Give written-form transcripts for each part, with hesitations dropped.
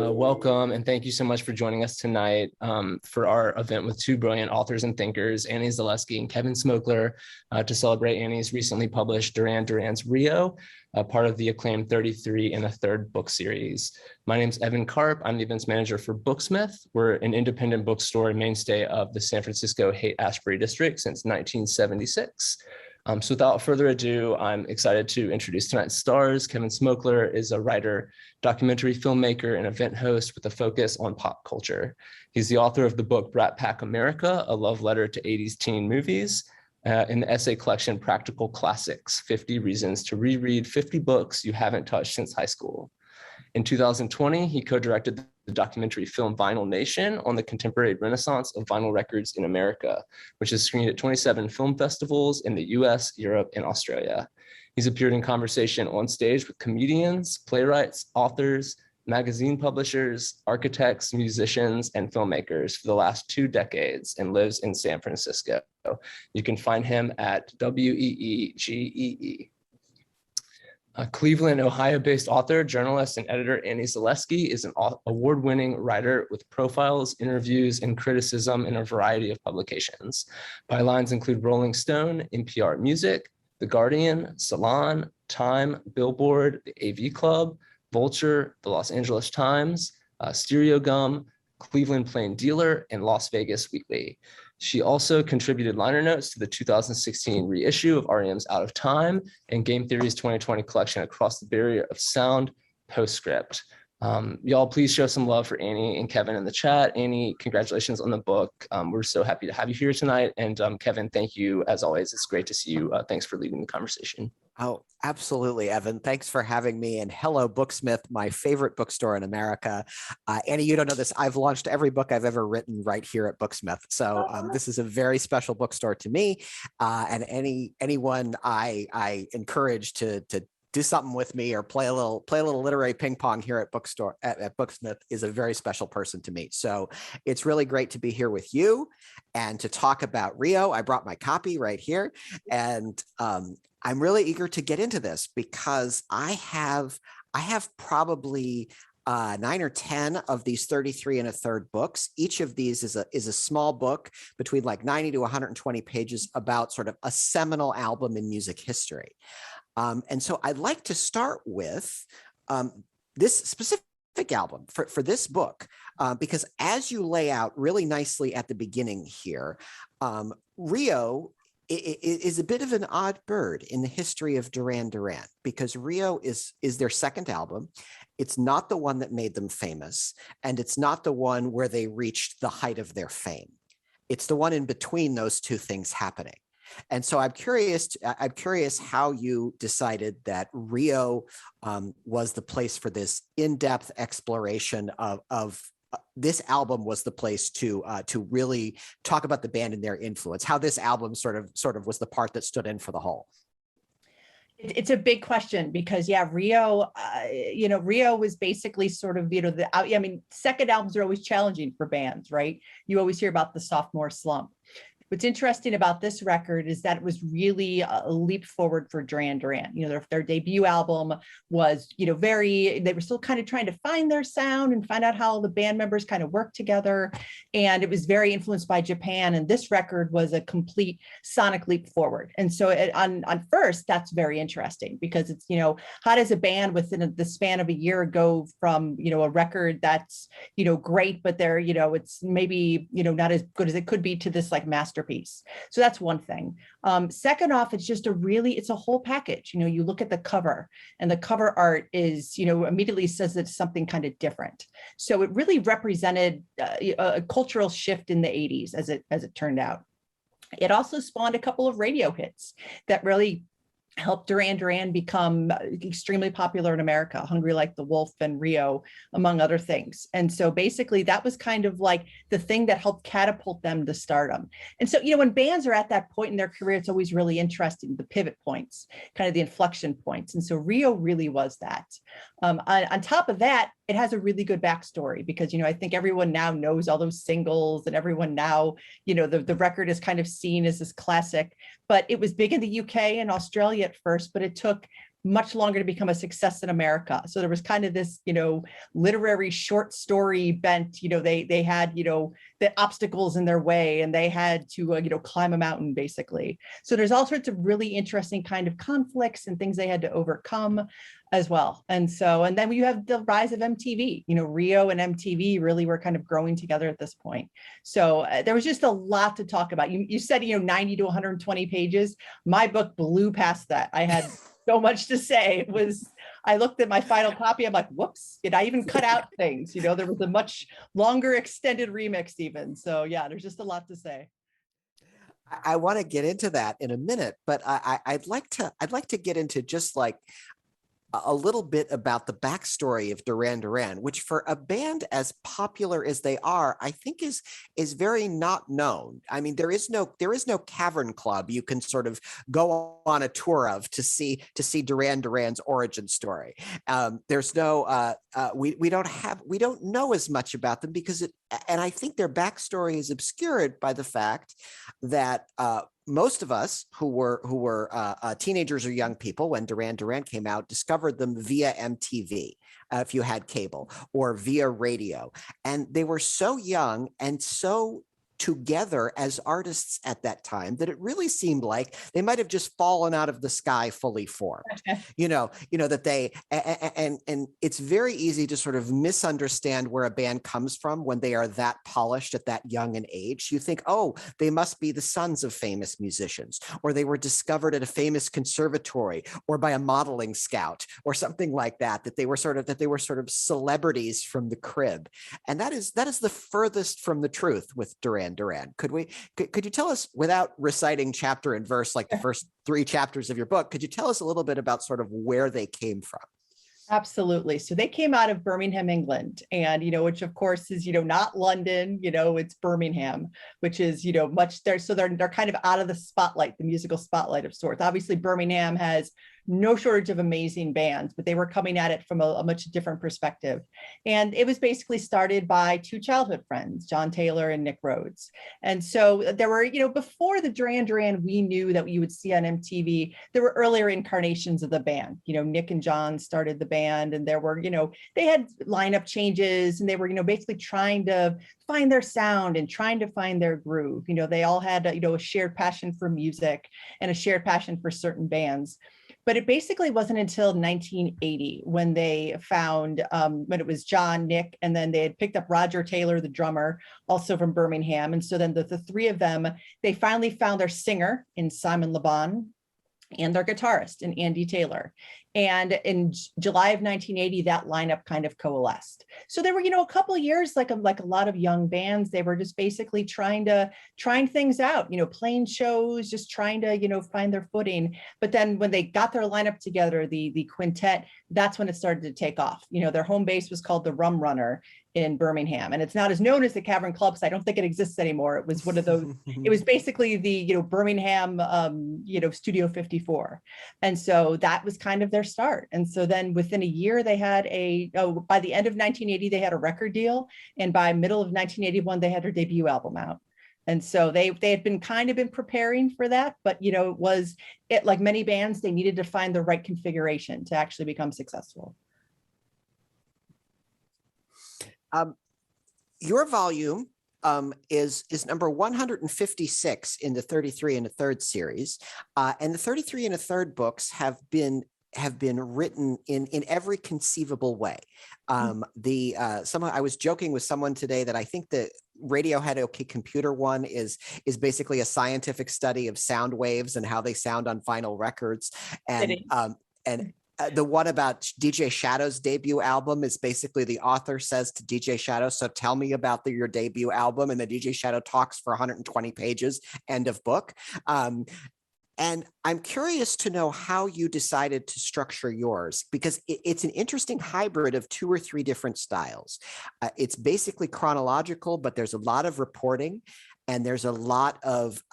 Welcome, and thank you so much for joining us tonight for our event with two brilliant authors and thinkers, Annie Zaleski and Kevin Smokler, to celebrate Annie's recently published Duran Duran's Rio, part of the acclaimed 33 and a Third book series. My name is Evan Karp. I'm the events manager for Booksmith. We're an independent bookstore and mainstay of the San Francisco Haight-Ashbury district since 1976. So without further ado, I'm excited to introduce tonight's stars. Kevin Smokler is a writer, documentary filmmaker, and event host with a focus on pop culture. He's the author of the book Brat Pack America, a love letter to 80s teen movies, in the essay collection Practical Classics, 50 Reasons to Reread 50 Books You Haven't Touched Since High School. In 2020, he co-directed the documentary film Vinyl Nation on the contemporary renaissance of vinyl records in America, which is screened at 27 film festivals in the US, Europe, and Australia. He's appeared in conversation on stage with comedians, playwrights, authors, magazine publishers, architects, musicians, and filmmakers for the last 2 decades and lives in San Francisco. You can find him at WEEGEE. Cleveland, Ohio-based author, journalist, and editor Annie Zaleski is an award-winning writer with profiles, interviews, and criticism in a variety of publications. Bylines include Rolling Stone, NPR Music, The Guardian, Salon, Time, Billboard, the AV Club, Vulture, the Los Angeles Times, Stereo Gum, Cleveland Plain Dealer, and Las Vegas Weekly. She also contributed liner notes to the 2016 reissue of REM's Out of Time and Game Theory's 2020 collection Across the Barrier of Sound Postscript. Y'all please show some love for Annie and Kevin in the chat. Annie, congratulations on the book. We're so happy to have you here tonight. And Kevin, thank you as always. It's great to see you. Thanks for leading the conversation. Oh, absolutely, Evan. Thanks for having me. And hello, Booksmith, my favorite bookstore in America. Annie, you don't know this. I've launched every book I've ever written right here at Booksmith. So this is a very special bookstore to me. And anyone I encourage to do something with me or play a little literary ping pong here at Booksmith is a very special person to me. So it's really great to be here with you and to talk about Rio. I brought my copy right here, and I'm really eager to get into this because I have probably 9 or 10 of these 33 and a third books. Each of these is a small book between like 90 to 120 pages about sort of a seminal album in music history. And so I'd like to start with this specific album for this book, because as you lay out really nicely at the beginning here, Rio is a bit of an odd bird in the history of Duran Duran, because Rio is their second album. It's not the one that made them famous, and it's not the one where they reached the height of their fame. It's the one in between those two things happening. And so I'm curious how you decided that Rio was the place for this in-depth exploration of this album was the place to really talk about the band and their influence, how this album sort of was the part that stood in for the whole. It's a big question because, yeah, Rio, Rio was basically sort of, second albums are always challenging for bands, right? You always hear about the sophomore slump. What's interesting about this record is that it was really a leap forward for Duran Duran. Their debut album was, they were still kind of trying to find their sound and find out how the band members kind of work together. And it was very influenced by Japan. And this record was a complete sonic leap forward. And so on first, that's very interesting because it's, how does a band within the span of a year go from, a record that's, great, but they're, it's maybe, not as good as it could be to this like masterpiece. So that's one thing. Second off, it's just it's a whole package. You look at the cover, and the cover art is, immediately says it's something kind of different. So it really represented a cultural shift in the 80s as it turned out. It also spawned a couple of radio hits that really helped Duran Duran become extremely popular in America, Hungry Like the Wolf and Rio, among other things. And so basically that was kind of like the thing that helped catapult them to stardom. And so, when bands are at that point in their career, it's always really interesting, the pivot points, kind of the inflection points. And so Rio really was that. On top of that, it has a really good backstory because, I think everyone now knows all those singles and everyone now, the record is kind of seen as this classic, but it was big in the UK and Australia at first, but it took much longer to become a success in America. So there was kind of this, literary short story bent. They had, the obstacles in their way, and they had to, climb a mountain basically. So there's all sorts of really interesting kind of conflicts and things they had to overcome as well. And then you have the rise of MTV. Rio and MTV really were kind of growing together at this point. So there was just a lot to talk about. You said 90 to 120 pages. My book blew past that. I had so much to say. I looked at my final copy. I'm like, whoops, I even cut out things. There was a much longer extended remix even. So yeah, there's just a lot to say. I want to get into that in a minute, but I'd like to get into just like a little bit about the backstory of Duran Duran, which for a band as popular as they are, I think is very not known. I mean, there is no cavern club you can sort of go on a tour of to see Duran Duran's origin story. There's no we don't know as much about them because and I think their backstory is obscured by the fact that most of us who were teenagers or young people when Duran Duran came out discovered them via MTV, if you had cable, or via radio. And they were so young and so together as artists at that time that it really seemed like they might have just fallen out of the sky fully formed. That they and it's very easy to sort of misunderstand where a band comes from when they are that polished at that young an age. You think, oh, they must be the sons of famous musicians, or they were discovered at a famous conservatory or by a modeling scout or something like that, that they were sort of celebrities from the crib. And that is the furthest from the truth with Duran Duran. Could you tell us, without reciting chapter and verse like the first 3 chapters of your book, could you tell us a little bit about sort of where they came from? Absolutely. So they came out of Birmingham, England, and, which of course is, not London, it's Birmingham, which is, much there. So they're kind of out of the spotlight, the musical spotlight of sorts. Obviously, Birmingham has no shortage of amazing bands, but they were coming at it from a much different perspective. And it was basically started by 2 childhood friends, John Taylor and Nick Rhodes. And so there were, before the Duran Duran we knew that you would see on MTV, there were earlier incarnations of the band. Nick and John started the band, and there were, they had lineup changes, and they were, basically trying to find their sound and trying to find their groove. They all had, a shared passion for music and a shared passion for certain bands. But it basically wasn't until 1980 when they found, when it was John, Nick, and then they had picked up Roger Taylor, the drummer, also from Birmingham. And so then the 3 of them, they finally found their singer in Simon Le Bon and their guitarist in Andy Taylor. And in July of 1980, that lineup kind of coalesced. So there were, a couple of years, like a lot of young bands, they were just basically trying things out, playing shows, just trying to, find their footing. But then when they got their lineup together, the quintet, that's when it started to take off. Their home base was called the Rum Runner in Birmingham, and it's not as known as the Cavern Club, because I don't think it exists anymore. It was one of those, it was basically the, Birmingham, Studio 54. And so that was kind of their start. And so then within a year, they had by the end of 1980, they had a record deal. And by middle of 1981, they had their debut album out. And so they had been preparing for that, but it like many bands, they needed to find the right configuration to actually become successful. Your volume is number 156 in the 33 1/3 series, and the 33 1/3 books have been written in every conceivable way. I was joking with someone today that I think the Radiohead OK Computer one is basically a scientific study of sound waves and how they sound on vinyl records, and the one about DJ Shadow's debut album is basically the author says to DJ Shadow, so tell me about your debut album, and the DJ Shadow talks for 120 pages, end of book. And I'm curious to know how you decided to structure yours, because it's an interesting hybrid of 2 or 3 different styles. It's basically chronological, but there's a lot of reporting, and there's a lot of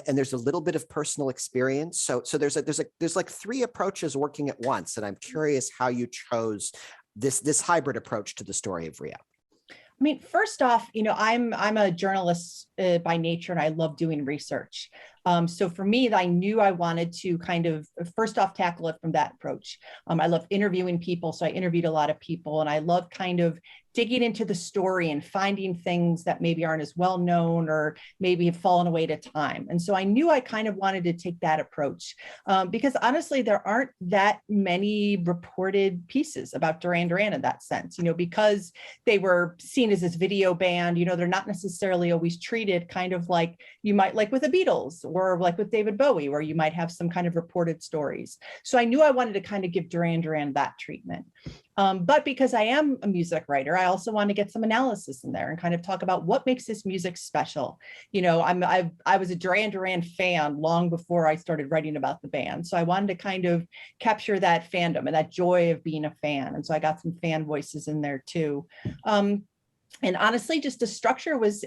and there's a little bit of personal experience. So there's like 3 approaches working at once, and I'm curious how you chose this hybrid approach to the story of Rio. I mean, first off, I'm a journalist by nature, and I love doing research. So for me, I knew I wanted to kind of first off tackle it from that approach. I love interviewing people, so I interviewed a lot of people, and I love kind of digging into the story and finding things that maybe aren't as well known or maybe have fallen away to time. And so I knew I kind of wanted to take that approach because honestly, there aren't that many reported pieces about Duran Duran in that sense, because they were seen as this video band, they're not necessarily always treated kind of like you might like with the Beatles or like with David Bowie, where you might have some kind of reported stories. So I knew I wanted to kind of give Duran Duran that treatment. But because I am a music writer, I also want to get some analysis in there and kind of talk about what makes this music special. I was a Duran Duran fan long before I started writing about the band. So I wanted to kind of capture that fandom and that joy of being a fan. And so I got some fan voices in there too. And honestly, just the structure was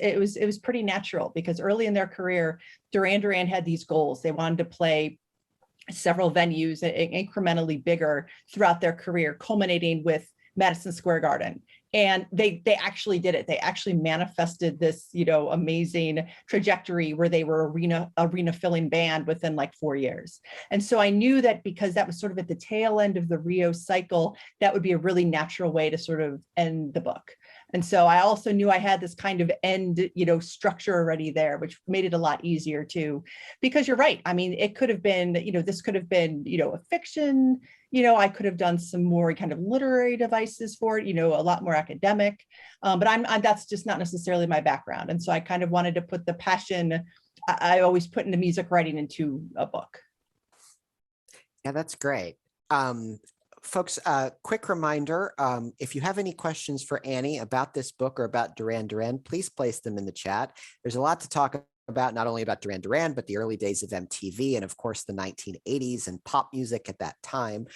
pretty natural because early in their career, Duran Duran had these goals. They wanted to play several venues incrementally bigger throughout their career, culminating with Madison Square Garden. And they actually did it. They actually manifested this, amazing trajectory where they were arena filling band within like 4 years. And so I knew that because that was sort of at the tail end of the Rio cycle, that would be a really natural way to sort of end the book. And so I also knew I had this kind of end, structure already there, which made it a lot easier too, because you're right. I mean, it could have been, this could have been, a fiction, I could have done some more kind of literary devices for it, a lot more academic, but that's just not necessarily my background. And so I kind of wanted to put the passion I always put into music writing into a book. Yeah, that's great. Folks, quick reminder, if you have any questions for Annie about this book or about Duran Duran, please place them in the chat. There's a lot to talk about, not only about Duran Duran, but the early days of MTV and of course the 1980s and pop music at that time.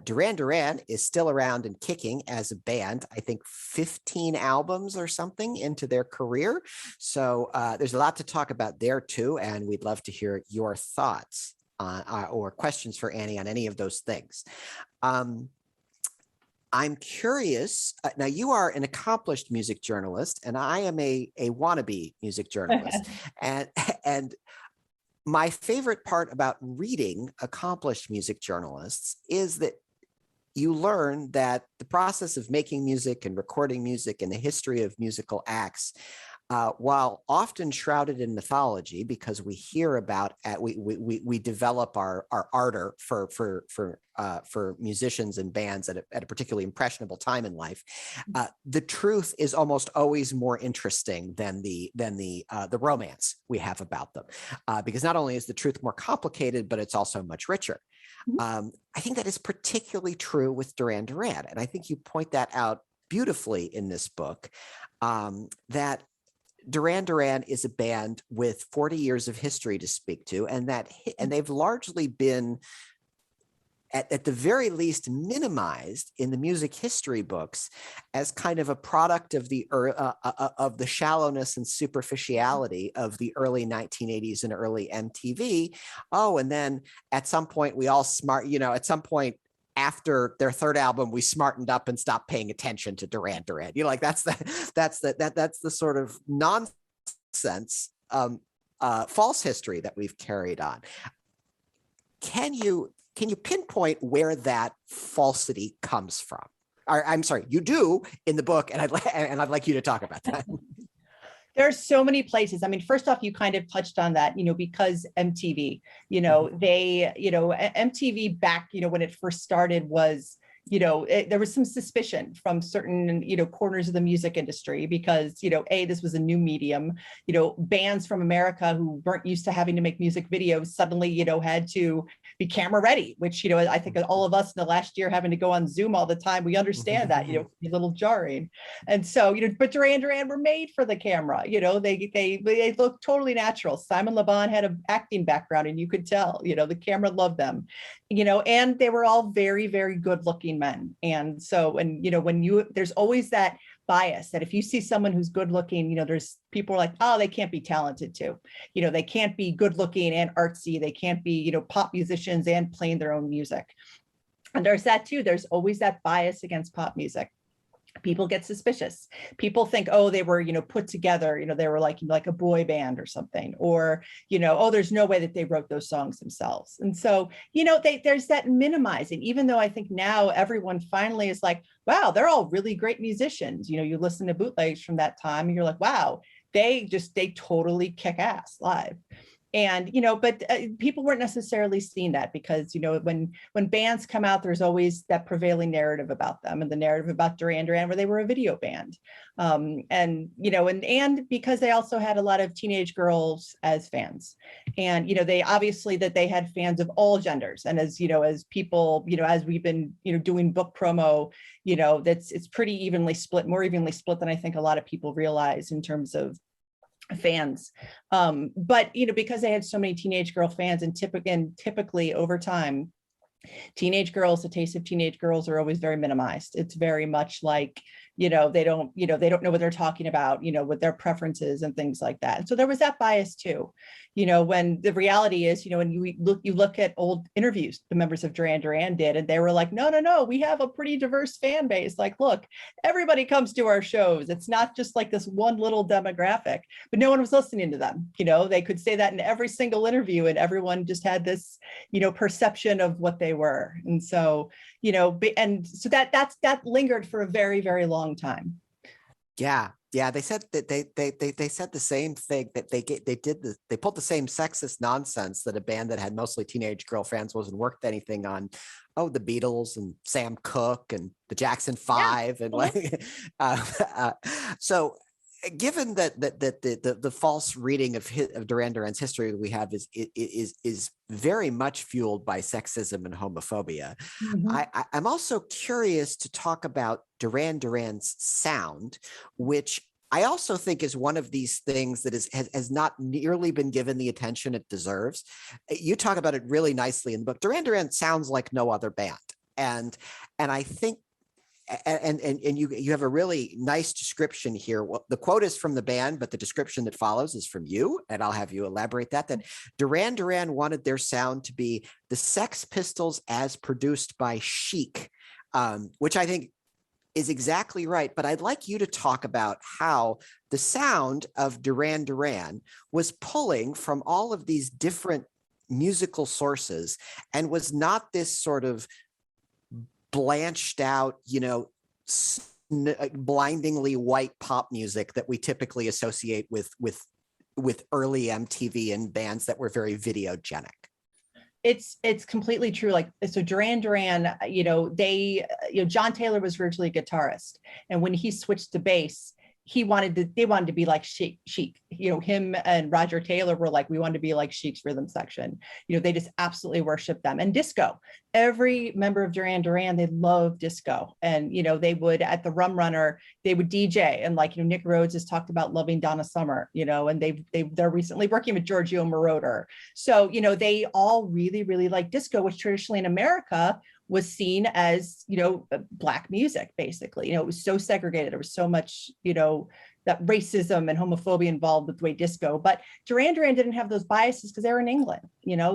Duran Duran is still around and kicking as a band, I think 15 albums or something into their career. So there's a lot to talk about there too, and we'd love to hear your thoughts or questions for Annie on any of those things. I'm curious, now you are an accomplished music journalist and I am a wannabe music journalist. and my favorite part about reading accomplished music journalists is that you learn that the process of making music and recording music and the history of musical acts, while often shrouded in mythology, because we hear about, we develop our ardor for musicians and bands at a particularly impressionable time in life. The truth is almost always more interesting than the romance we have about them, because not only is the truth more complicated, but it's also much richer. I think that is particularly true with Duran Duran, and I think you point that out beautifully in this book, that Duran Duran is a band with 40 years of history to speak to, and they've largely been, at the very least, minimized in the music history books as kind of a product of the shallowness and superficiality of the early 1980s and early MTV. Oh, and then at some point we all at some point after their third album, we smartened up and stopped paying attention to Duran Duran. That's the sort of nonsense, false history that we've carried on. Can you pinpoint where that falsity comes from? I'm sorry, you do in the book, and I'd like you to talk about that. There's so many places. I mean, first off, you kind of touched on that, because MTV, MTV back, when it first started was, there was some suspicion from certain, corners of the music industry because, this was a new medium, bands from America who weren't used to having to make music videos suddenly, had to be camera ready, which, I think all of us in the last year having to go on Zoom all the time, we understand that, a little jarring. And so, but Duran Duran were made for the camera, they look totally natural. Simon Le Bon had an acting background and you could tell, the camera loved them, and they were all very, very good looking men. And so, there's always that bias that if you see someone who's good looking, there's people are like, oh, they can't be talented too. They can't be good looking and artsy. They can't be, pop musicians and playing their own music. And there's that too. There's always that bias against pop music, people get suspicious. People think, oh, they were, put together, they were like a boy band or something, or, oh, there's no way that they wrote those songs themselves. And so, there's that minimizing, even though I think now everyone finally is like, wow, they're all really great musicians. You listen to bootlegs from that time and you're like, wow, they totally kick ass live. And, but people weren't necessarily seeing that because, when bands come out, there's always that prevailing narrative about them, and the narrative about Duran Duran, where they were a video band. And because they also had a lot of teenage girls as fans, and, they obviously that they had fans of all genders. And as people, as we've been, doing book promo, it's pretty evenly split, more evenly split than I think a lot of people realize in terms of fans. But because they had so many teenage girl fans, and typically over time, the taste of teenage girls are always very minimized. It's very much like, they don't know what they're talking about, with their preferences and things like that. And so there was that bias too, when the reality is, when you look at old interviews the members of Duran Duran did, and they were like, no, we have a pretty diverse fan base. Like, look, everybody comes to our shows. It's not just like this one little demographic, but no one was listening to them. They could say that in every single interview, and everyone just had this, perception of what they were. And so, and so that lingered for a very, very long time. Yeah. They said that they said the same thing, that they pulled the same sexist nonsense that a band that had mostly teenage girl fans wasn't worth anything on. Oh, the Beatles and Sam Cooke and the Jackson 5. Yeah. And so given that the false reading of Duran Duran's history that we have is very much fueled by sexism and homophobia, mm-hmm. I'm also curious to talk about Duran Duran's sound, which I also think is one of these things that has not nearly been given the attention it deserves. You talk about it really nicely in the book. Duran Duran sounds like no other band, and I think. And you have a really nice description here. Well, the quote is from the band, but the description that follows is from you, and I'll have you elaborate that Duran Duran wanted their sound to be the Sex Pistols as produced by Chic, which I think is exactly right. But I'd like you to talk about how the sound of Duran Duran was pulling from all of these different musical sources and was not this sort of blanched out, blindingly white pop music that we typically associate with early MTV and bands that were very videogenic. It's completely true. Like, so Duran Duran, John Taylor was originally a guitarist, and when he switched to bass, they wanted to be like Chic. Him and Roger Taylor were like, we wanted to be like Chic's rhythm section. They just absolutely worshiped them. And disco. Every member of Duran Duran, they loved disco. And, they would, at the Rum Runner, they would DJ. And Nick Rhodes has talked about loving Donna Summer, and they're recently working with Giorgio Moroder. So, they all really, really like disco, which traditionally in America was seen as, Black music, basically. It was so segregated. There was so much, that racism and homophobia involved with the way disco. But Duran Duran didn't have those biases because they were in England.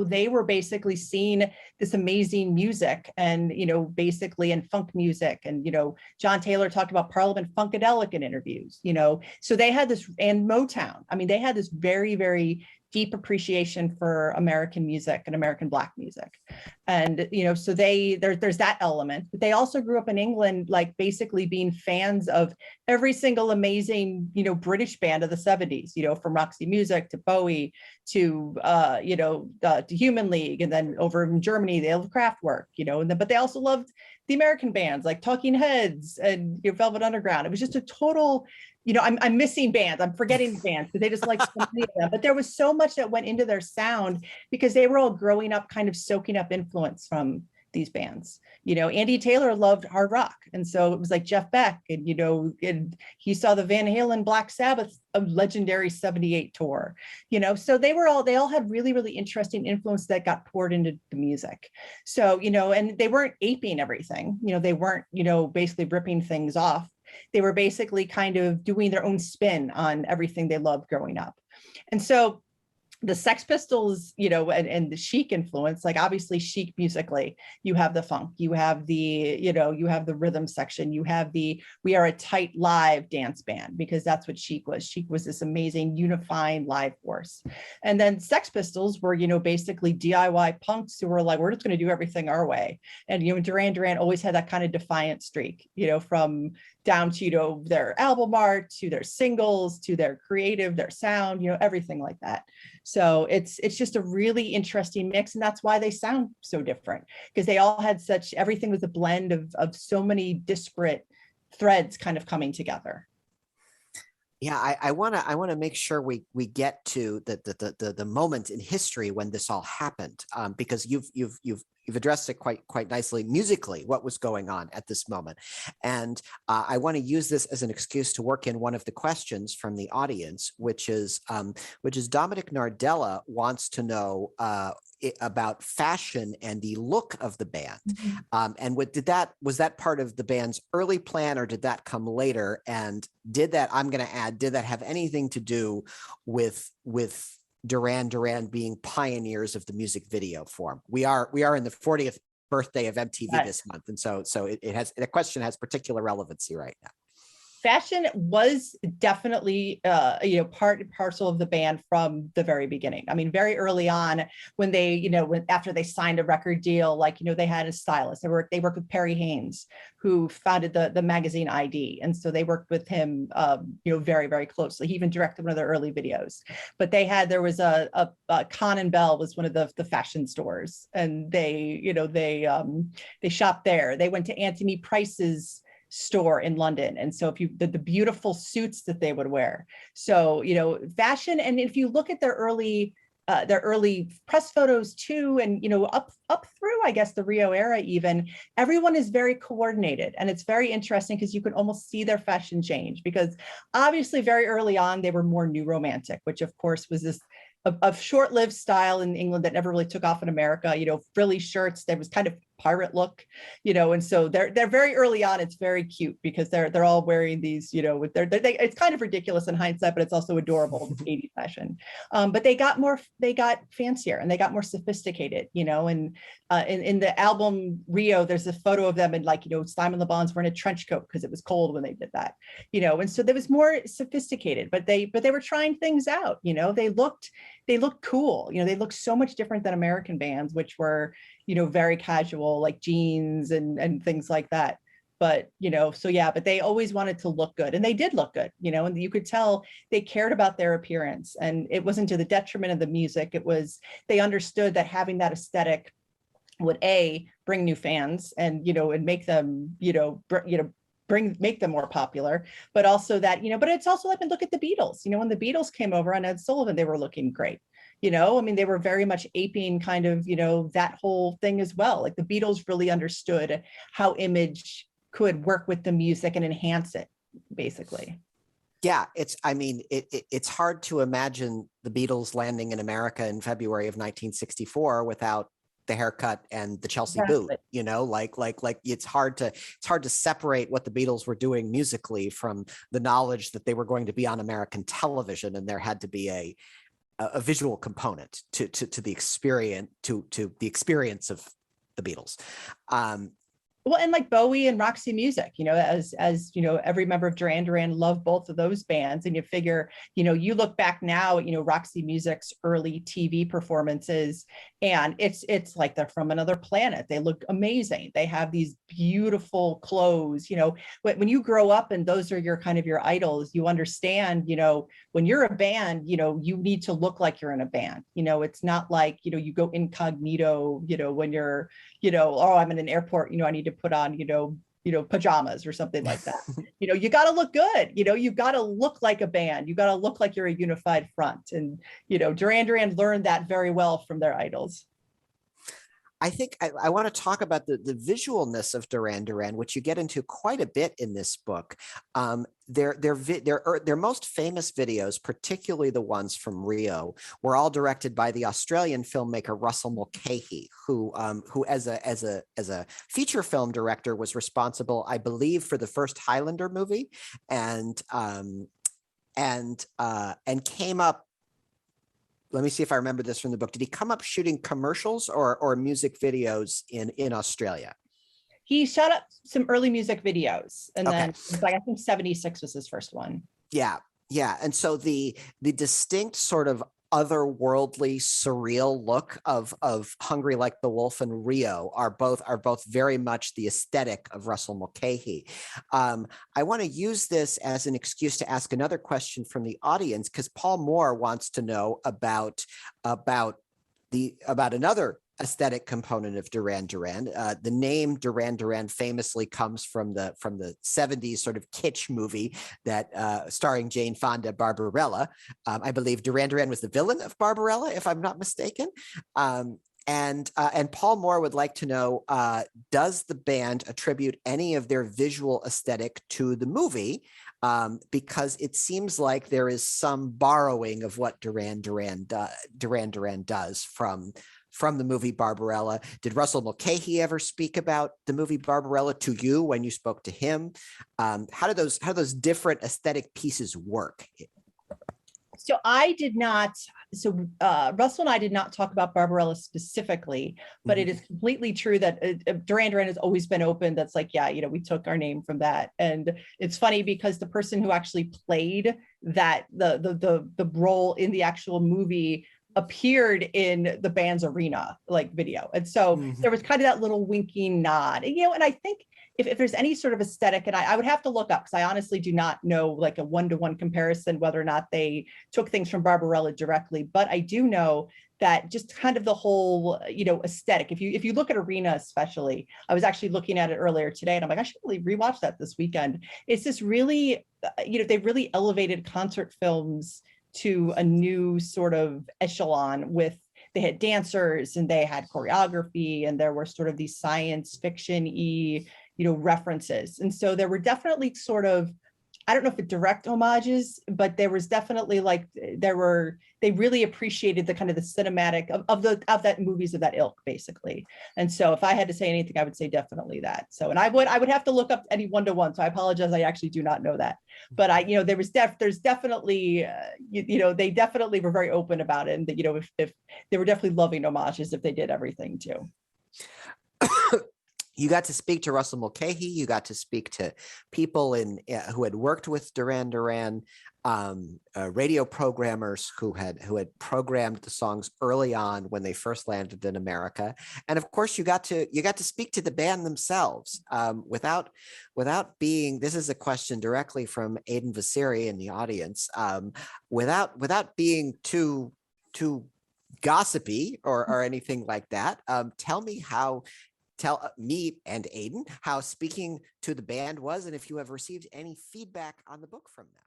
They were basically seeing this amazing music and, basically in funk music. And, John Taylor talked about Parliament Funkadelic in interviews, so they had this, and Motown. I mean, they had this very, very deep appreciation for American music and American Black music. And, so there's that element, but they also grew up in England, basically being fans of every single amazing, British band of the 70s, from Roxy Music to Bowie to Human League. And then over in Germany, they loved Kraftwerk, but they also loved the American bands like Talking Heads and Velvet Underground. It was just a total, I'm missing bands. I'm forgetting bands because they just like so many of them. But there was so much that went into their sound because they were all growing up, kind of soaking up influence from these bands. Andy Taylor loved hard rock, and so it was like Jeff Beck, and and he saw the Van Halen Black Sabbath, a legendary '78 tour. So they all had really, really interesting influence that got poured into the music. So and they weren't aping everything. They weren't basically ripping things off. They were basically kind of doing their own spin on everything they loved growing up. And so the Sex Pistols, and the Chic influence, like obviously Chic musically, you have the funk, you have the, you have the rhythm section, you have we are a tight live dance band, because that's what Chic was. Chic was this amazing unifying live force. And then Sex Pistols were, basically DIY punks who were like, we're just going to do everything our way. And, Duran Duran always had that kind of defiant streak, from down to, their album art, to their singles, to their creative, their sound, everything like that. So it's just a really interesting mix. And that's why they sound so different, because they all had everything was a blend of so many disparate threads kind of coming together. Yeah, I want to make sure we get to the moment in history when this all happened, because you've addressed it quite nicely musically, what was going on at this moment. And I want to use this as an excuse to work in one of the questions from the audience, which is Dominic Nardella wants to know about fashion and the look of the band. And was that part of the band's early plan, or did that come later? And did that have anything to do with Duran Duran being pioneers of the music video form? We are in the 40th birthday of MTV this month, and so the question has particular relevancy right now. Fashion was definitely, part and parcel of the band from the very beginning. I mean, very early on, when they, after they signed a record deal, they had a stylist. They worked with Perry Haynes, who founded the magazine ID, and so they worked with him, very, very closely. He even directed one of their early videos. But there was a Con and Bell was one of the fashion stores, and they shopped there. They went to Anthony Price's store in London. And so the beautiful suits that they would wear. So, fashion. And if you look at their early press photos too, and, up through, I guess, the Rio era, even, everyone is very coordinated. And it's very interesting because you can almost see their fashion change, because obviously very early on, they were more new romantic, which of course was this a short-lived style in England that never really took off in America. Frilly shirts, there was kind of pirate look, and so they're very early on. It's very cute because they're all wearing these, with it's kind of ridiculous in hindsight, but it's also adorable. It's 80s fashion. But they got fancier and they got more sophisticated, and in the album Rio, there's a photo of them, and Simon Le Bon's wearing a trench coat because it was cold when they did that, and so there was more sophisticated, but they were trying things out. They looked cool. They looked so much different than American bands, which were, very casual, like jeans and things like that. But, but they always wanted to look good, and they did look good, and you could tell they cared about their appearance, and it wasn't to the detriment of the music. It was, they understood that having that aesthetic would bring new fans and, and make them, make them more popular, but also that, but it's also like, look at the Beatles, when the Beatles came over on Ed Sullivan, they were looking great. They were very much aping kind of, that whole thing as well. Like the Beatles really understood how image could work with the music and enhance it, basically. Yeah, it's hard to imagine the Beatles landing in America in February of 1964 without the haircut and the Chelsea boot, it's hard to separate what the Beatles were doing musically from the knowledge that they were going to be on American television, and there had to be a visual component to the experience of the Beatles. Well, and like Bowie and Roxy Music, as every member of Duran Duran loved both of those bands. And you figure, you look back now at, Roxy Music's early TV performances, and it's like they're from another planet. They look amazing. They have these beautiful clothes. When you grow up and those are your idols, you understand, when you're a band, you need to look like you're in a band. It's not like, you go incognito, when you're, oh, I'm in an airport, I need to put on, pajamas or something like that. You got to look good. You've got to look like a band. You got to look like you're a unified front. And, Duran Duran learned that very well from their idols. I think I want to talk about the visualness of Duran Duran, which you get into quite a bit in this book. Their most famous videos, particularly the ones from Rio, were all directed by the Australian filmmaker Russell Mulcahy, who as a feature film director was responsible, I believe, for the first Highlander movie, and came up let me see if I remember this from the book. Did he come up shooting commercials or music videos in Australia? He shot up some early music videos, and Okay. then like I think 76 was his first one. Yeah. Yeah. And so the distinct sort of otherworldly surreal look of Hungry Like the Wolf and Rio are both very much the aesthetic of Russell Mulcahy. I want to use this as an excuse to ask another question from the audience, because Paul Moore wants to know about another aesthetic component of Duran Duran. The name Duran Duran famously comes from the 70s sort of kitsch movie that starring Jane Fonda, Barbarella. I believe Duran Duran was the villain of Barbarella, if I'm not mistaken. And Paul Moore would like to know, does the band attribute any of their visual aesthetic to the movie? Because it seems like there is some borrowing of what Duran Duran does from the movie Barbarella. Did Russell Mulcahy ever speak about the movie Barbarella to you when you spoke to him? How do those different aesthetic pieces work? So I did not. So Russell and I did not talk about Barbarella specifically, but it is completely true that Duran Duran has always been open. That's like, yeah, we took our name from that. And it's funny because the person who actually played that the role in the actual movie appeared in the band's arena like video. And so there was kind of that little winking nod, and I think if there's any sort of aesthetic, and I would have to look up, because I honestly do not know like a one-to-one comparison, whether or not they took things from Barbarella directly, but I do know that just kind of the whole, aesthetic. If you look at Arena, especially, I was actually looking at it earlier today, and I'm like, I should really rewatch that this weekend. It's just really, they've really elevated concert films to a new sort of echelon with, they had dancers and they had choreography, and there were sort of these science fiction-y, references. And so there were definitely sort of, I don't know if it direct homages, but there was definitely like, they really appreciated the kind of the cinematic of that movies of that ilk, basically. And so if I had to say anything, I would say definitely that. So, and I would have to look up any one-to-one. So I apologize, I actually do not know that. But there's definitely, they definitely were very open about it. And if they were definitely loving homages if they did everything too. You got to speak to Russell Mulcahy. You got to speak to people who had worked with Duran Duran, radio programmers who had programmed the songs early on when they first landed in America, and of course you got to speak to the band themselves. Without being, this is a question directly from Aidan Vasiri in the audience. Without being too gossipy or anything like that, tell me and Aidan how speaking to the band was, and if you have received any feedback on the book from them.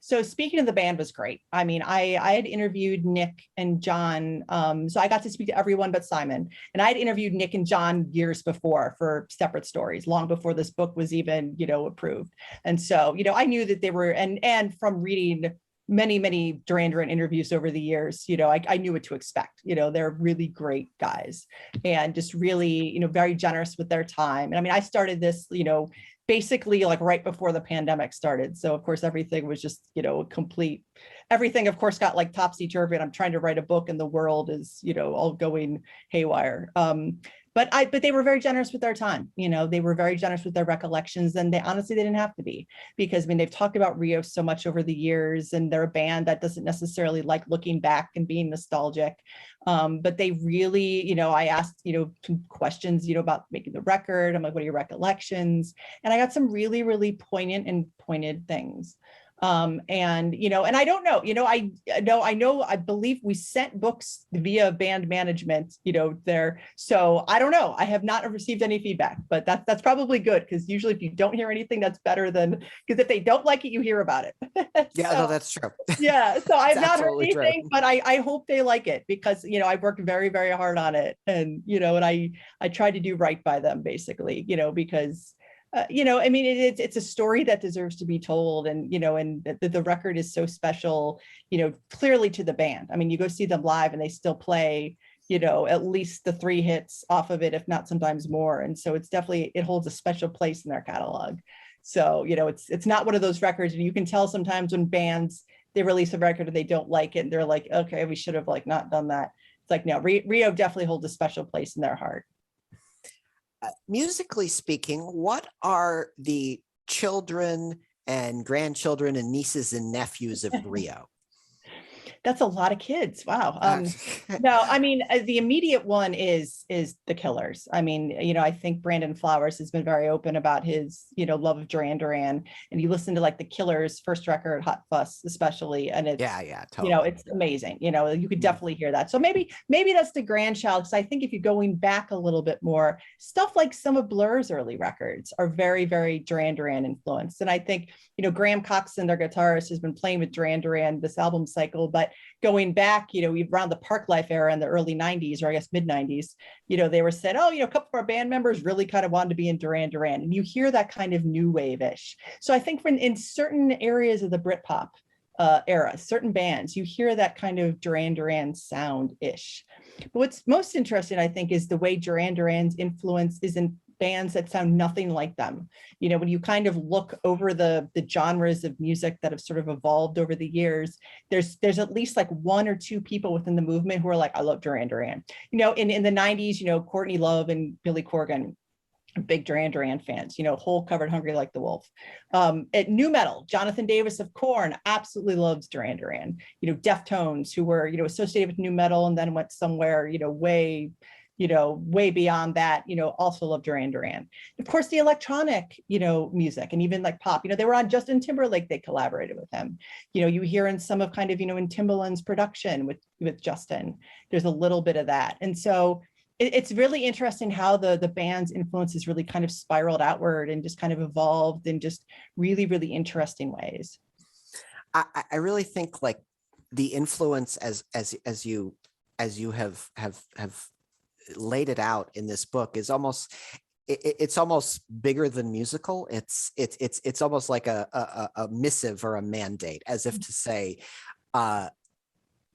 So speaking of the band was great. I mean, I had interviewed Nick and John. So I got to speak to everyone but Simon. And I had interviewed Nick and John years before for separate stories, long before this book was even, approved. And so, I knew that they were, and from reading many Duran Duran interviews over the years, I knew what to expect. They're really great guys and just really, very generous with their time. And I mean, I started this, basically like right before the pandemic started. So of course, everything was just, everything of course got like topsy-turvy, and I'm trying to write a book and the world is, all going haywire. But they were very generous with their time. They were very generous with their recollections, and they didn't have to be, because they've talked about Rio so much over the years, and they're a band that doesn't necessarily like looking back and being nostalgic. But they really, I asked, some questions, about making the record. I'm like, what are your recollections? And I got some really, really poignant and pointed things. And I don't know, I believe we sent books via band management, there. So I don't know. I have not received any feedback, but that's probably good, because usually if you don't hear anything, that's better than, because if they don't like it, you hear about it. Yeah, no, that's true. Yeah. So I've not heard anything, true. but I hope they like it, because, I worked very, very hard on it, and, and I try to do right by them, basically, because it's a story that deserves to be told, and the record is so special, clearly to the band. I mean, you go see them live and they still play, at least the 3 hits off of it, if not sometimes more. And so it holds a special place in their catalog. So, it's not one of those records, and you can tell sometimes when bands they release a record and they don't like it and they're like, okay, we should have like not done that. It's like, no, Rio definitely holds a special place in their heart. Musically speaking, what are the children and grandchildren and nieces and nephews of Rio? That's a lot of kids. Wow. No, I mean, the immediate one is the Killers. I mean, I think Brandon Flowers has been very open about his, love of Duran Duran, and you listen to like the Killers' first record, Hot Fuss, especially, and it's, yeah, totally. It's amazing. You could definitely hear that. So maybe that's the grandchild. Because I think if you're going back a little bit more, stuff like some of Blur's early records are very, very Duran Duran influenced. And I think, Graham Coxon, their guitarist, has been playing with Duran Duran this album cycle, but going back, around the Park Life era in the early 90s, or I guess mid 90s, they were said, oh, a couple of our band members really kind of wanted to be in Duran Duran. And you hear that kind of new wave-ish. So I think in certain areas of the Britpop era, certain bands, you hear that kind of Duran Duran sound-ish. But what's most interesting, I think, is the way Duran Duran's influence is in bands that sound nothing like them. When you kind of look over the genres of music that have sort of evolved over the years, there's at least like one or two people within the movement who are like, I love Duran Duran. In the 90s, Courtney Love and Billy Corgan, big Duran Duran fans, Hole covered Hungry Like the Wolf. At nu metal, Jonathan Davis of Korn absolutely loves Duran Duran. Deftones, who were, associated with nu metal and then went somewhere, way beyond that, also love Duran Duran. Of course, the electronic, music, and even like pop, they were on Justin Timberlake, they collaborated with him. You hear in some of kind of, in Timbaland's production with Justin, there's a little bit of that. And so it's really interesting how the band's influences really kind of spiraled outward and just kind of evolved in just really, really interesting ways. I really think like the influence as you have laid it out in this book is almost, it's almost bigger than musical. It's almost like a missive or a mandate, as if to say,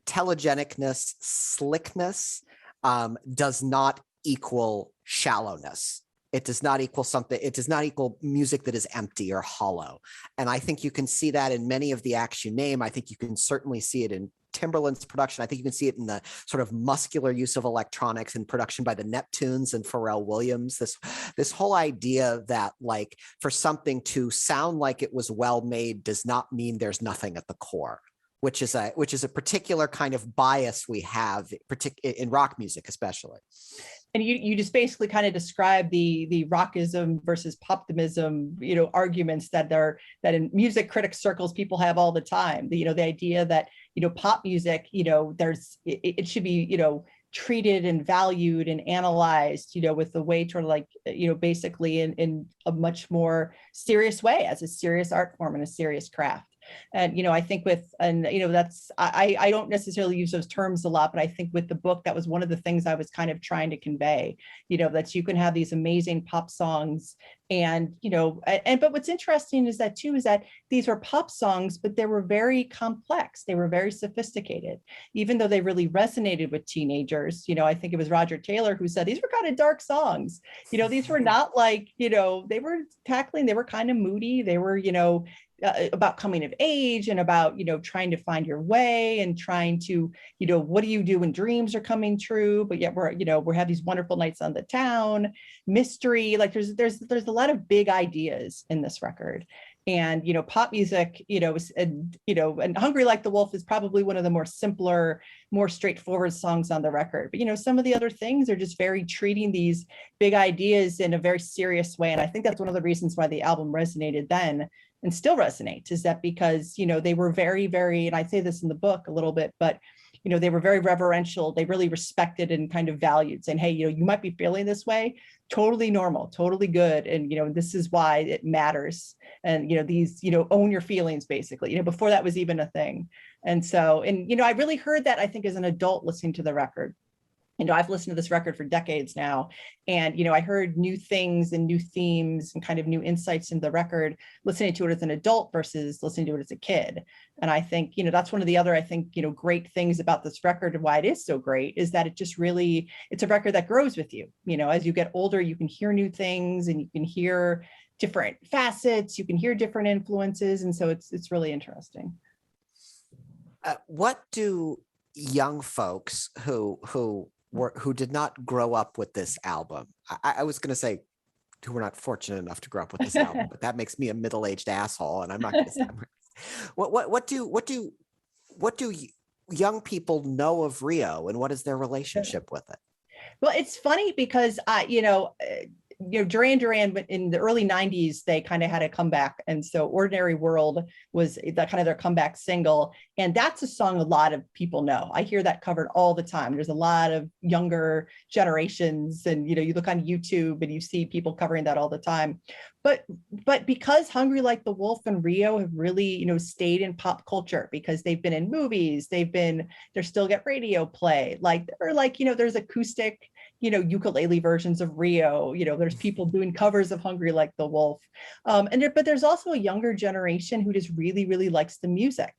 telegenicness, slickness does not equal shallowness. It does not equal something. It does not equal music that is empty or hollow. And I think you can see that in many of the acts you name. I think you can certainly see it in Timbaland's production. I think you can see it in the sort of muscular use of electronics and production by the Neptunes and Pharrell Williams. This whole idea that like for something to sound like it was well made does not mean there's nothing at the core, which is a particular kind of bias we have, in rock music especially. And you just basically kind of describe the rockism versus poptimism, arguments that in music critic circles people have all the time. The idea that pop music, it should be treated and valued and analyzed, with the way to like, basically in a much more serious way, as a serious art form and a serious craft. And, I think that's, I don't necessarily use those terms a lot, but I think with the book, that was one of the things I was kind of trying to convey, that you can have these amazing pop songs and, but what's interesting is that these were pop songs, but they were very complex. They were very sophisticated, even though they really resonated with teenagers. I think it was Roger Taylor who said, these were kind of dark songs. These were not like, they were kind of moody. They were, about coming of age and about, trying to find your way and trying to, what do you do when dreams are coming true? But yet we have these wonderful nights on the town, mystery, like there's a lot of big ideas in this record. And, pop music, and Hungry Like the Wolf is probably one of the more simpler, more straightforward songs on the record. But, some of the other things are just very treating these big ideas in a very serious way. And I think that's one of the reasons why the album resonated then and still resonates, is that because, they were very, very, and I say this in the book a little bit, but, they were very reverential. They really respected and kind of valued, saying, hey, you might be feeling this way, totally normal, totally good. And, this is why it matters. And, these, own your feelings, basically, before that was even a thing. And so, and, I really heard that, I think, as an adult listening to the record. I've listened to this record for decades now, and, I heard new things and new themes and kind of new insights into the record, listening to it as an adult versus listening to it as a kid. And I think, that's one of the other, I think, great things about this record and why it is so great is that it just really, it's a record that grows with you. As you get older, you can hear new things and you can hear different facets, you can hear different influences. And so it's really interesting. What do young folks who did not grow up with this album, I was going to say who were not fortunate enough to grow up with this album, but that makes me a middle-aged asshole, and I'm not going to say. What do young people know of Rio, and what is their relationship with it? Well, it's funny because Duran Duran, but in the early 90s, they kind of had a comeback. And so Ordinary World was that kind of their comeback single. And that's a song a lot of people know. I hear that covered all the time. There's a lot of younger generations, and you look on YouTube and you see people covering that all the time. But because Hungry Like the Wolf and Rio have really, stayed in pop culture because they've been in movies, they still get radio play, there's acoustic, ukulele versions of Rio, there's people doing covers of Hungry Like the Wolf. But there's also a younger generation who just really, really likes the music.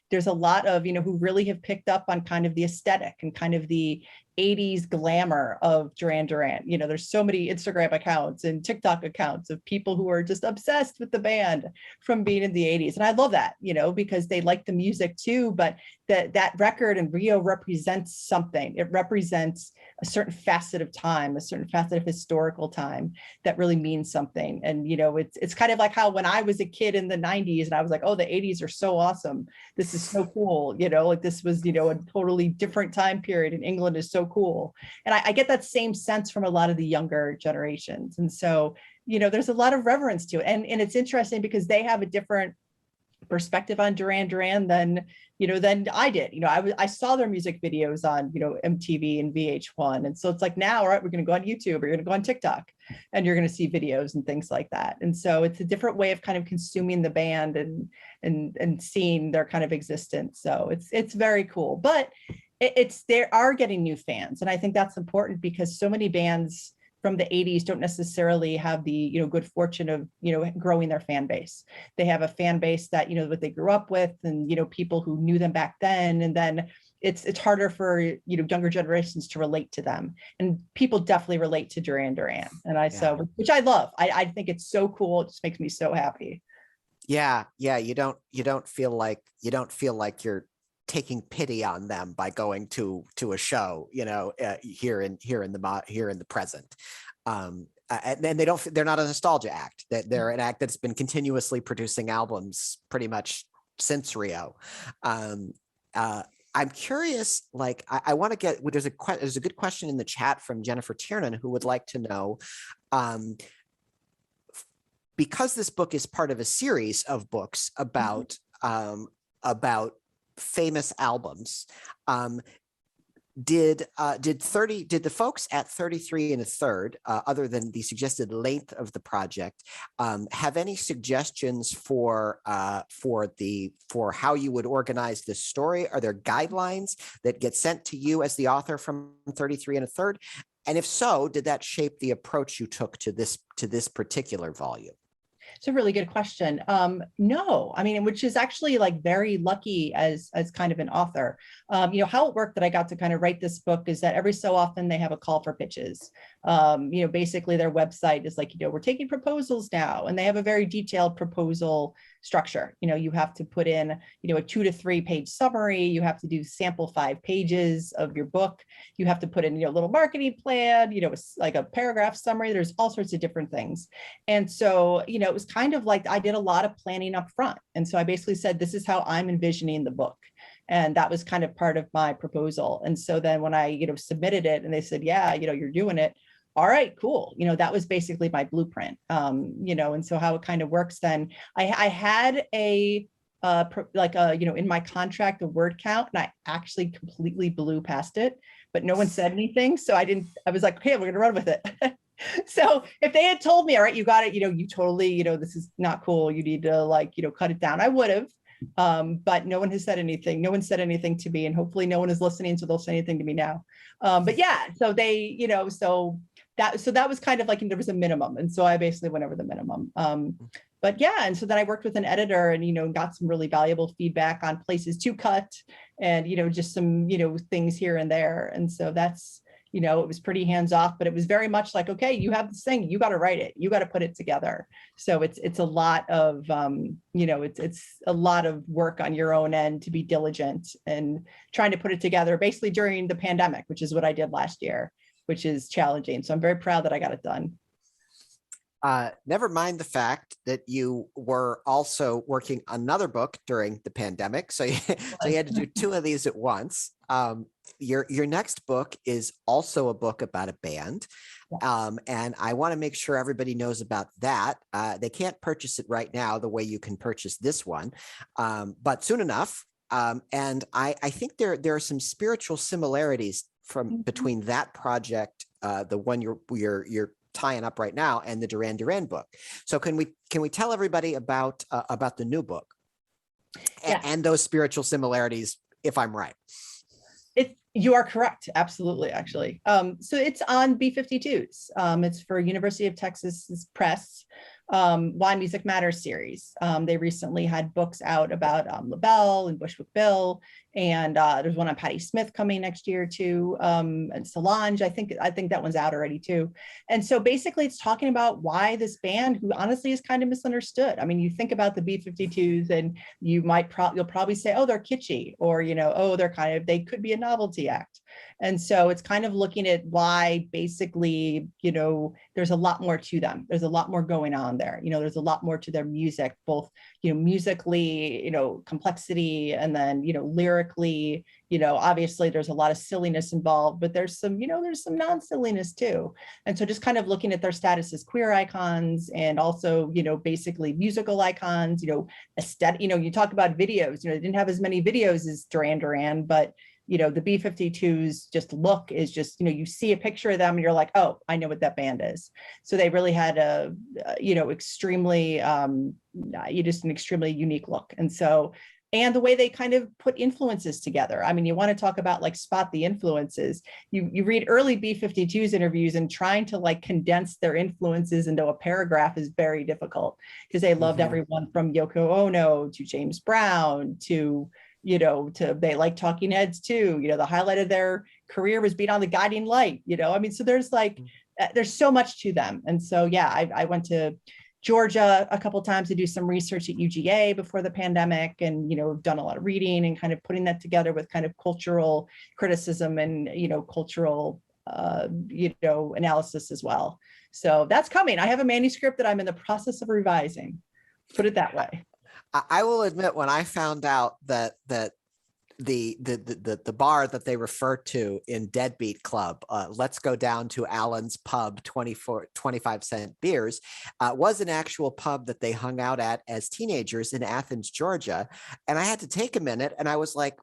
There's a lot of, who really have picked up on kind of the aesthetic and kind of the 80s glamour of Duran Duran. There's so many Instagram accounts and TikTok accounts of people who are just obsessed with the band from being in the 80s. And I love that, because they like the music too, but that record and Rio represents something. It represents a certain facet of time, a certain facet of historical time that really means something. And, it's kind of like how when I was a kid in the 90s and I was like, oh, the 80s are so awesome. This is so cool. This was, a totally different time period, and England is so cool. And I get that same sense from a lot of the younger generations. And so, there's a lot of reverence to it. And it's interesting because they have a different perspective on Duran Duran than I did. I saw their music videos on, MTV and VH1. And so it's like, now, all right, we're going to go on YouTube, or you're going to go on TikTok, and you're going to see videos and things like that. And so it's a different way of kind of consuming the band and seeing their kind of existence. So it's very cool, but they are getting new fans. And I think that's important because so many bands from the 80s don't necessarily have the, good fortune of, growing their fan base. They have a fan base that, what they grew up with, and, people who knew them back then. And then it's harder for, younger generations to relate to them. And people definitely relate to Duran Duran. And so, which I love. I think it's so cool. It just makes me so happy. Yeah. You don't feel like you're taking pity on them by going to a show, here in the present. And they're not a nostalgia act. They're an act that's been continuously producing albums pretty much since Rio. I'm curious, I want to get, there's a good question in the chat from Jennifer Tiernan, who would like to know, because this book is part of a series of books about famous albums, did the folks at 33 1/3, other than the suggested length of the project, have any suggestions for how you would organize this story? Are there guidelines that get sent to you as the author from 33 1/3? And if so, did that shape the approach you took to this particular volume? It's a really good question. No, I mean, which is actually very lucky as kind of an author. How it worked that I got to kind of write this book is that every so often they have a call for pitches. Basically their website is we're taking proposals now, and they have a very detailed proposal structure. You have to put in, a 2 to 3 page summary. You have to do sample 5 pages of your book. You have to put in, a little marketing plan, like a paragraph summary. There's all sorts of different things. And so, it was kind of like I did a lot of planning up front. And so I basically said, this is how I'm envisioning the book. And that was kind of part of my proposal. And so then when I, submitted it and they said, yeah, you're doing it. All right, cool. That was basically my blueprint. And so how it kind of works then, I had in my contract, a word count, and I actually completely blew past it, but no one said anything. So I was like, okay, we're going to run with it. So if they had told me, all right, you got it, you totally, this is not cool, you need to cut it down, I would have. But no one has said anything. No one said anything to me, and hopefully no one is listening, so they'll say anything to me now. But yeah, so they, so that was kind of there was a minimum. And so I basically went over the minimum. But yeah, and so then I worked with an editor and, got some really valuable feedback on places to cut and, just some, things here and there. And so that's it was pretty hands off, but it was very much like, okay, you have this thing, you got to write it, you got to put it together. So it's a lot of, it's a lot of work on your own end to be diligent and trying to put it together basically during the pandemic, which is what I did last year, which is challenging. So I'm very proud that I got it done. Never mind the fact that you were also working another book during the pandemic. So you had to do two of these at once. Your next book is also a book about a band. Yes. And I want to make sure everybody knows about that. They can't purchase it right now the way you can purchase this one, but soon enough. And I think there are some spiritual similarities between that project, the one you're tying up right now, and the Duran Duran book. So can we tell everybody about the new book and those spiritual similarities, if I'm right? You are correct. Absolutely. Actually. So it's on B-52s. It's for University of Texas Press, Why Music Matters series. They recently had books out about LaBelle and Bushwick Bill, and there's one on Patti Smith coming next year too, and Solange. I think that one's out already too. And so basically, it's talking about why this band, who honestly is kind of misunderstood. I mean, you think about the B-52s, and you'll probably say, oh, they're kitschy, or oh, they could be a novelty act. And so it's kind of looking at why basically, there's a lot more to them. There's a lot more going on there. There's a lot more to their music, both, musically, complexity, and then, lyrically, obviously there's a lot of silliness involved, but there's some non-silliness too. And so just kind of looking at their status as queer icons, and also, basically musical icons, aesthetic, you talk about videos, they didn't have as many videos as Duran Duran, but the B-52s just look is just, you see a picture of them and you're like, oh, I know what that band is. So they really had extremely, an extremely unique look. And so, and the way they kind of put influences together. I mean, you want to talk about like spot the influences. You read early B-52s interviews, and trying to like condense their influences into a paragraph is very difficult, because they loved everyone from Yoko Ono to James Brown to, they like Talking Heads too. The highlight of their career was being on the Guiding Light, so there's there's so much to them. And so, I went to Georgia a couple of times to do some research at UGA before the pandemic, and, done a lot of reading and kind of putting that together with kind of cultural criticism and, cultural, analysis as well. So that's coming. I have a manuscript that I'm in the process of revising, put it that way. I will admit, when I found out that the bar that they refer to in Deadbeat Club, Let's Go Down to Allen's Pub, 25-cent beers, was an actual pub that they hung out at as teenagers in Athens, Georgia. And I had to take a minute, and I was like,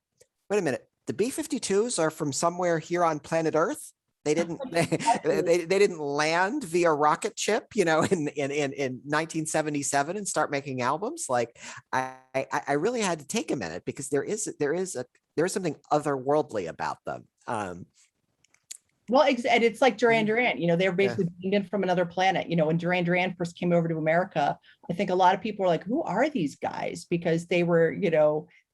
wait a minute, the B-52s are from somewhere here on planet Earth? They didn't they didn't land via rocket ship, in 1977 and start making albums. Like I really had to take a minute, because there is something otherworldly about them. Well, and it's like Duran Duran, they're basically beamed in from another planet. When Duran Duran first came over to America, I think a lot of people were like, who are these guys? Because they were,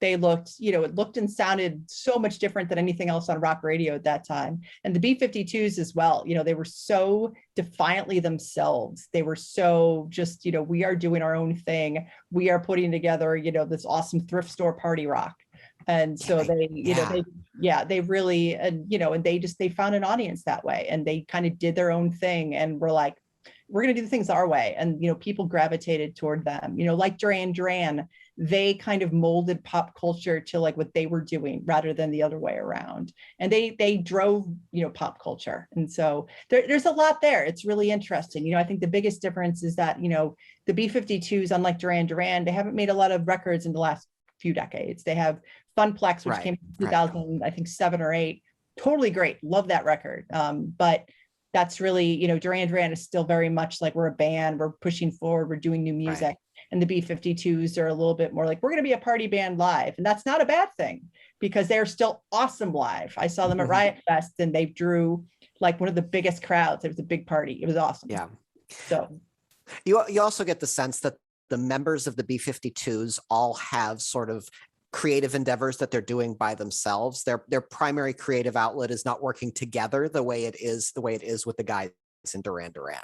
they looked, it looked and sounded so much different than anything else on rock radio at that time. And the B-52s as well, they were so defiantly themselves. They were so just, we are doing our own thing. We are putting together, this awesome thrift store party rock. And so they, they really, and they found an audience that way, and they kind of did their own thing, and were like, we're going to do things our way. And, people gravitated toward them, like Duran Duran, they kind of molded pop culture to like what they were doing rather than the other way around. And they drove, pop culture. And so there's a lot there. It's really interesting. I think the biggest difference is that, the B-52s, unlike Duran Duran, they haven't made a lot of records in the last few decades. They have Funplex, which came in 2000, I think 7 or 8. Totally great. Love that record. But that's really, Duran Duran is still very much like, we're a band, we're pushing forward, we're doing new music. Right. And the B-52s are a little bit more like, we're going to be a party band live. And that's not a bad thing, because they're still awesome live. I saw them at Riot Fest, and they drew like one of the biggest crowds. It was a big party. It was awesome. Yeah. So you also get the sense that the members of the B-52s all have sort of creative endeavors that they're doing by themselves. Their primary creative outlet is not working together the way it is with the guys in Duran Duran.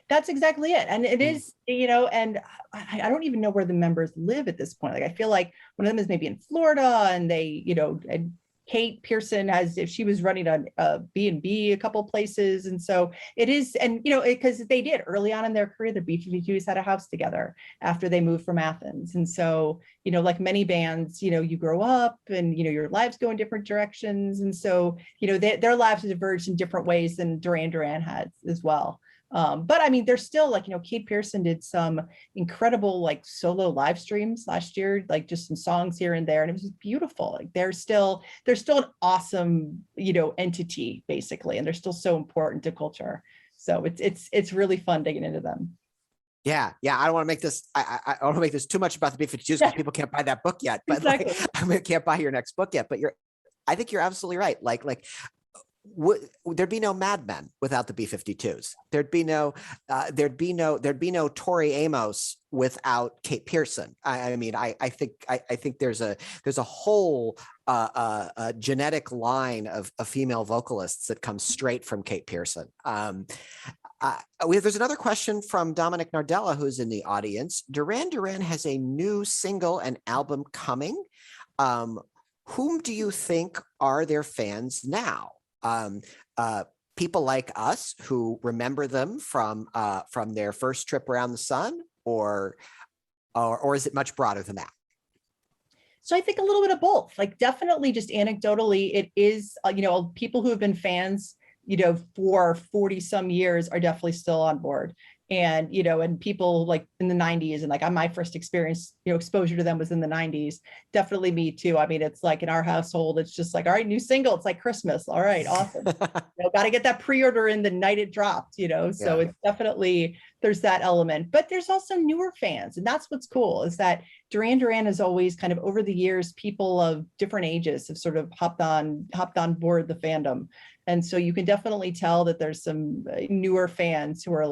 That's exactly it. And it is, and I don't even know where the members live at this point. Like, I feel like one of them is maybe in Florida, and they, and Kate Pearson if she was running a B&B a couple places. And so it is, and, because they did early on in their career, the B-52s had a house together after they moved from Athens. And so, like many bands, you grow up and, your lives go in different directions. And so, their lives have diverged in different ways than Duran Duran has as well. But I mean, there's still Kate Pearson did some incredible solo live streams last year, just some songs here and there, and it was beautiful. Like they're still an awesome, entity basically, and they're still so important to culture. So it's really fun digging into them. Yeah. I don't want to make this. I don't want to make this too much about the B-52s because people can't buy that book yet. But exactly. Can't buy your next book yet. But I think you're absolutely right. There'd be no Mad Men without the B-52s. There'd be no Tori Amos without Kate Pearson. I think there's a whole genetic line of female vocalists that comes straight from Kate Pearson. There's another question from Dominic Nardella, who's in the audience. Duran Duran has a new single and album coming. Whom do you think are their fans now? People like us who remember them from their first trip around the sun, or is it much broader than that? So I think a little bit of both. Definitely, just anecdotally, it is people who have been fans for 40 some years are definitely still on board. And, and people in the 90s and my first experience, exposure to them was in the 90s. Definitely me too. I mean, it's in our household, it's just all right, new single. It's like Christmas. All right, awesome. Got to get that pre-order in the night it dropped, so It's definitely, there's that element, but there's also newer fans. And that's what's cool is that Duran Duran has always kind of over the years, people of different ages have sort of hopped on board the fandom. And so you can definitely tell that there's some newer fans who are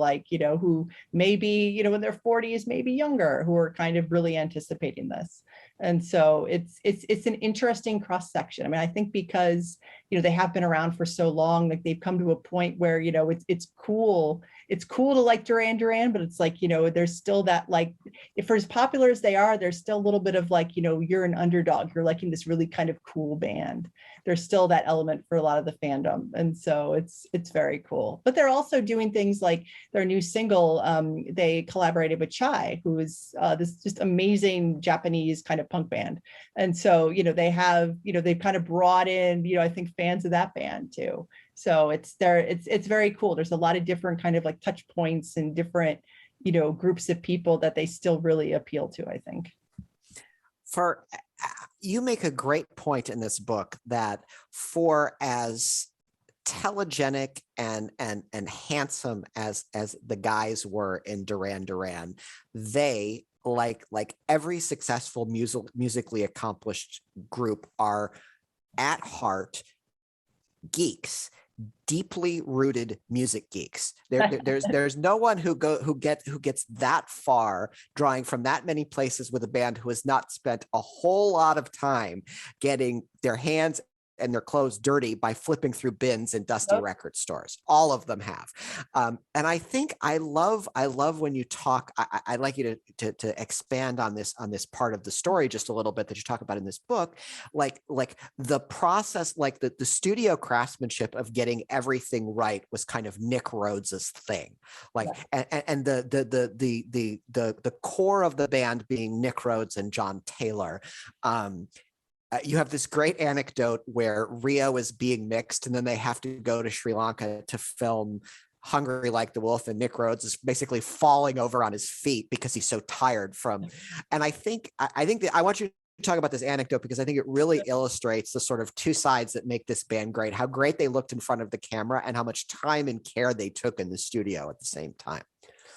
who maybe, in their 40s, maybe younger, who are kind of really anticipating this. And so it's an interesting cross section. I mean, I think because, they have been around for so long, they've come to a point where, it's cool. It's cool to like Duran Duran, but it's there's still that, if as popular as they are, there's still a little bit of you're an underdog. You're liking this really kind of cool band. There's still that element for a lot of the fandom. And so it's very cool. But they're also doing things like their new single, they collaborated with Chai, who is this just amazing Japanese kind of punk band. And so, they have, they've kind of brought in, I think fans of that band too. So it's very cool. There's a lot of different kind of touch points and different, groups of people that they still really appeal to, I think. You make a great point in this book that for as telegenic and handsome as the guys were in Duran Duran, they like every successful musically accomplished group are at heart geeks, deeply rooted music geeks. There's no one who gets that far, drawing from that many places with a band who has not spent a whole lot of time getting their hands and their clothes dirty by flipping through bins in dusty record stores. All of them have. And I think I love when you talk, I'd like you to expand on this part of the story just a little bit that you talk about in this book, like the process, the studio craftsmanship of getting everything right was kind of Nick Rhodes's thing. And the core of the band being Nick Rhodes and John Taylor. You have this great anecdote where Rio is being mixed and then they have to go to Sri Lanka to film Hungry Like the Wolf, and Nick Rhodes is basically falling over on his feet because he's so tired from. And I think that I want you to talk about this anecdote because I think it really illustrates the sort of two sides that make this band great, how great they looked in front of the camera and how much time and care they took in the studio at the same time.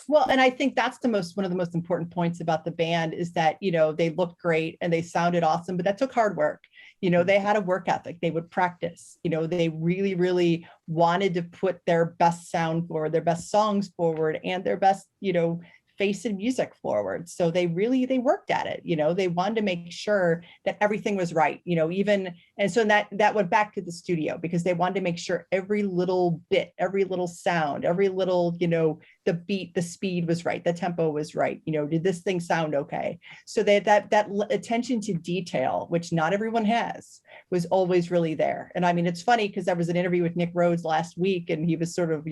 Well, and I think that's one of the most important points about the band is that, they looked great and they sounded awesome, but that took hard work. They had a work ethic, they would practice, they really, really wanted to put their best sound forward, their best songs forward, and their best, facing music forward. So they worked at it, they wanted to make sure that everything was right, even, and so that went back to the studio because they wanted to make sure every little bit, every little sound, every little, the beat, the speed was right, the tempo was right, did this thing sound okay? So that attention to detail, which not everyone has, was always really there. And I mean, it's funny because there was an interview with Nick Rhodes last week and he was sort of,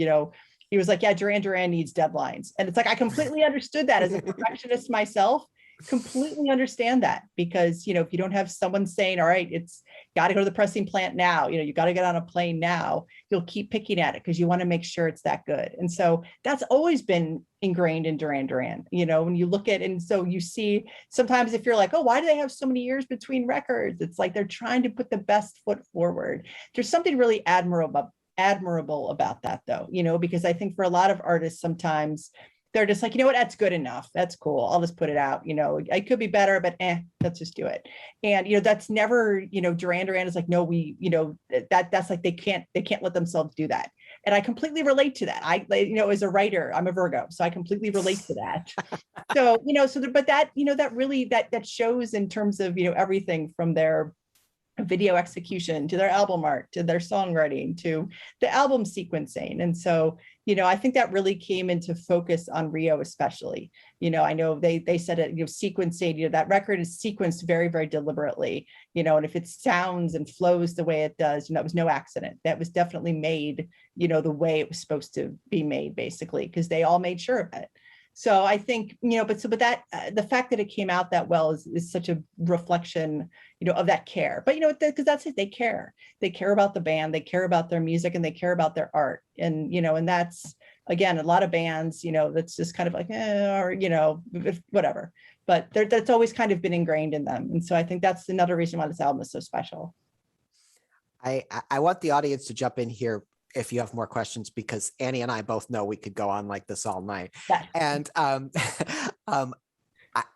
he was like, yeah, Duran Duran needs deadlines. And it's like, I completely understood that as a perfectionist myself, completely understand that because, if you don't have someone saying, all right, it's got to go to the pressing plant now, you got to get on a plane now, you'll keep picking at it because you want to make sure it's that good. And so that's always been ingrained in Duran Duran, when you look at, and so you see sometimes if you're like, oh, why do they have so many years between records? It's like they're trying to put the best foot forward. There's something really admirable about that though, because I think for a lot of artists, sometimes they're just like, what, that's good enough. That's cool. I'll just put it out. I could be better, but let's just do it. And, that's never, Duran Duran is like, no, that's like, they can't let themselves do that. And I completely relate to that. As a writer, I'm a Virgo, so I completely relate to that. So, but that, that really, that shows in terms of, everything from their video execution to their album art to their songwriting to the album sequencing. And so, I think that really came into focus on Rio, especially. I know they said it, sequencing, that record is sequenced very, very deliberately, and if it sounds and flows the way it does, that was no accident. That was definitely made, the way it was supposed to be made, basically, because they all made sure of it. So I think, but that the fact that it came out that well is such a reflection, of that care. But, because that's it, they care about the band, they care about their music, and they care about their art. And, and that's, again, a lot of bands, that's just kind of like, or, whatever. But that's always kind of been ingrained in them. And so I think that's another reason why this album is so special. I want the audience to jump in here if you have more questions, because Annie and I both know we could go on like this all night. Yeah. And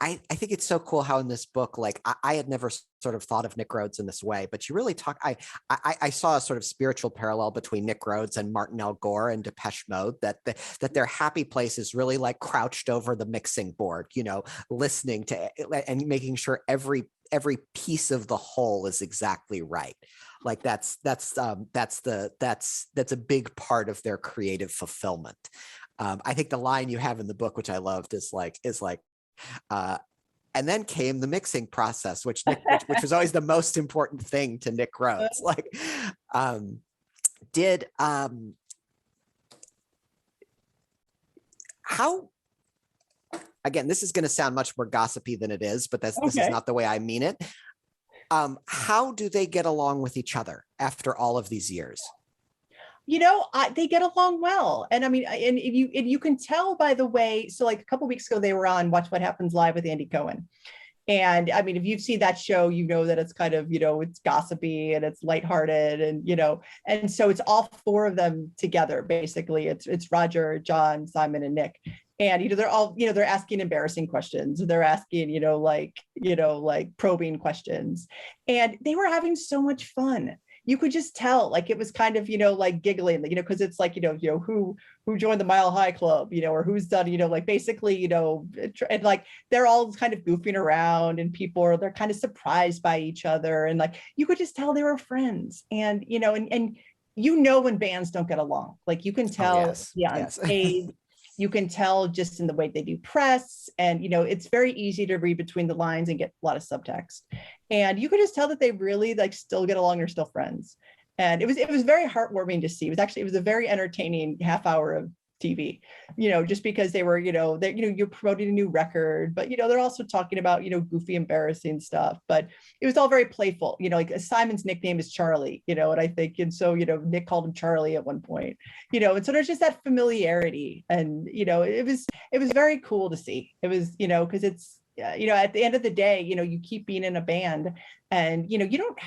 I think it's so cool how in this book, like I had never sort of thought of Nick Rhodes in this way, but you really talk, I saw a sort of spiritual parallel between Nick Rhodes and Martin L. Gore and Depeche Mode, that their happy place is really like crouched over the mixing board, listening to and making sure every piece of the whole is exactly right. Like that's a big part of their creative fulfillment. I think the line you have in the book, which I loved, is like, and then came the mixing process, which was always the most important thing to Nick Rhodes. Like, how, again, this is going to sound much more gossipy than it is, but this is not the way I mean it. How do they get along with each other after all of these years? They get along well. And I mean, and you can tell by the way, so like a couple of weeks ago, they were on Watch What Happens Live with Andy Cohen. And I mean, if you've seen that show, that it's kind of, it's gossipy and it's lighthearted and, and so it's all four of them together. Basically, it's Roger, John, Simon, and Nick. And, they're all, they're asking embarrassing questions. They're asking, like probing questions. And they were having so much fun. You could just tell, like, it was kind of, like giggling, because it's like, who joined the Mile High Club, or who's done, like basically, and like, they're all kind of goofing around and they're kind of surprised by each other. And like, you could just tell they were friends and, and when bands don't get along, like you can tell on stage. You can tell just in the way they do press and, it's very easy to read between the lines and get a lot of subtext. And you could just tell that they really like still get along. They're still friends. And it was very heartwarming to see. It was a very entertaining half hour of TV, just because they were, you're promoting a new record, but, they're also talking about, goofy, embarrassing stuff, but it was all very playful, like Simon's nickname is Charlie, and I think, and so, Nick called him Charlie at one point, and so there's just that familiarity and, it was very cool to see. It was, because it's, at the end of the day, you keep being in a band and, they don't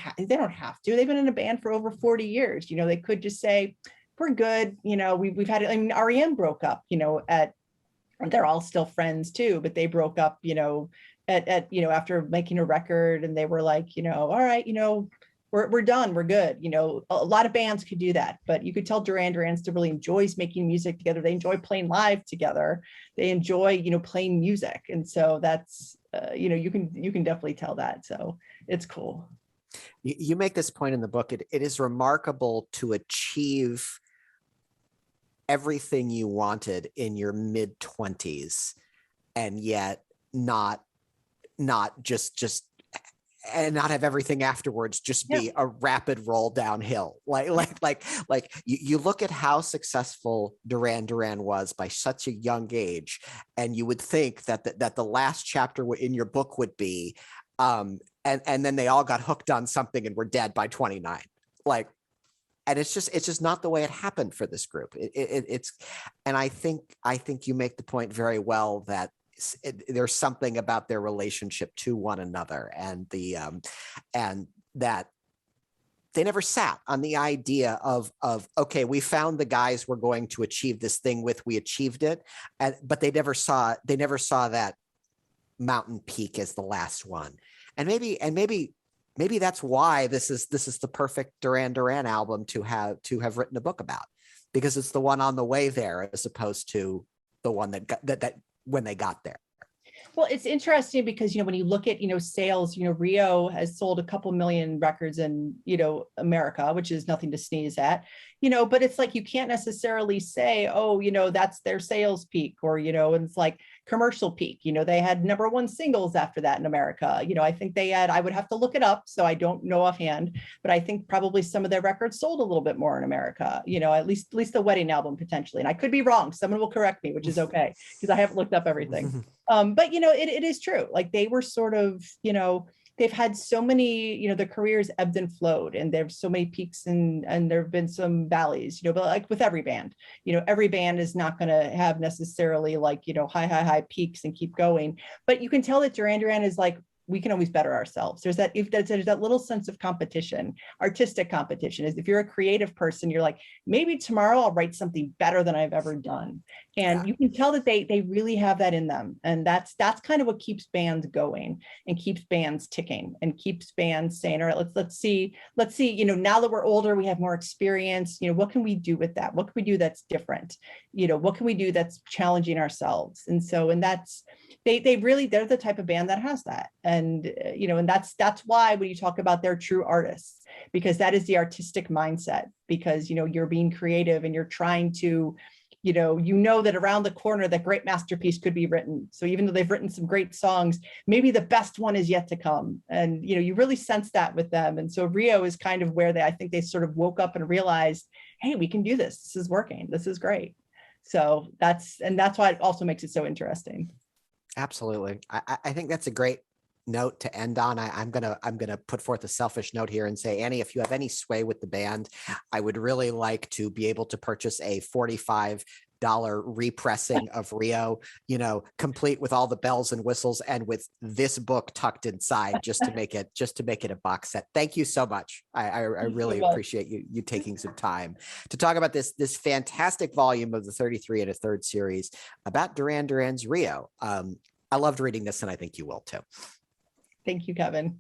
have to, they've been in a band for over 40 years, they could just say, we're good. We've had, I mean, REM broke up, they're all still friends too, but they broke up, at after making a record and they were like, all right, we're done, we're good. You know, a lot of bands could do that, but you could tell Duran Duran still really enjoys making music together. They enjoy playing live together. They enjoy, you know, playing music. And so that's, you know, you can definitely tell that. So it's cool. You make this point in the book. It is remarkable to achieve everything you wanted in your mid-20s, and yet not just and not have everything afterwards just be a rapid roll downhill. Like you look at how successful Duran Duran was by such a young age, and you would think that the last chapter in your book would be, and then they all got hooked on something and were dead by 29. Like, and it's just not the way it happened for this group. It's, and I think you make the point very well that there's something about their relationship to one another, and and that they never sat on the idea of okay, we found the guys we're going to achieve this thing with, we achieved it, but they never saw that mountain peak as the last one. And maybe that's why this is the perfect Duran Duran album to have written a book about, because it's the one on the way there as opposed to the one that when they got there. Well, it's interesting because, you know, when you look at, you know, sales, you know, Rio has sold a couple million records in, you know, America, which is nothing to sneeze at, you know, but it's like, you can't necessarily say, oh, you know, that's their sales peak, or, you know, and it's like commercial peak, you know, they had #1 singles after that in America. You know, I think they had, I would have to look it up, so I don't know offhand, but I think probably some of their records sold a little bit more in America, you know, at least the Wedding album potentially. And I could be wrong. Someone will correct me, which is okay, because I haven't looked up everything. But, you know, it is true. Like, they were sort of, you know, they've had so many, you know, their careers ebbed and flowed, and there's so many peaks and there have been some valleys, you know, but like with every band, you know, every band is not going to have necessarily like, you know, high peaks and keep going. But you can tell that Duran Duran is like, we can always better ourselves. There's that little sense of competition, artistic competition. Is if you're a creative person, you're like, maybe tomorrow I'll write something better than I've ever done. And you can tell that they really have that in them. And that's kind of what keeps bands going and keeps bands ticking and keeps bands saying, all right, let's see, you know, now that we're older, we have more experience, you know, what can we do with that? What can we do that's different? You know, what can we do that's challenging ourselves? And so, and that's, they're the type of band that has that. And, you know, and that's why when you talk about they're true artists, because that is the artistic mindset, because, you know, you're being creative and you're trying to, you know that around the corner, that great masterpiece could be written. So even though they've written some great songs, maybe the best one is yet to come. And, you know, you really sense that with them. And so Rio is kind of where I think they sort of woke up and realized, hey, we can do this. This is working. This is great. So that's why it also makes it so interesting. Absolutely. I think that's a great note to end on. I'm gonna put forth a selfish note here and say, Annie, if you have any sway with the band, I would really like to be able to purchase a $45 repressing of Rio, you know, complete with all the bells and whistles and with this book tucked inside, just to make it a box set. Thank you so much. I really appreciate you taking some time to talk about this fantastic volume of the 33 1/3 series about Duran Duran's Rio. I loved reading this, and I think you will too. Thank you, Kevin.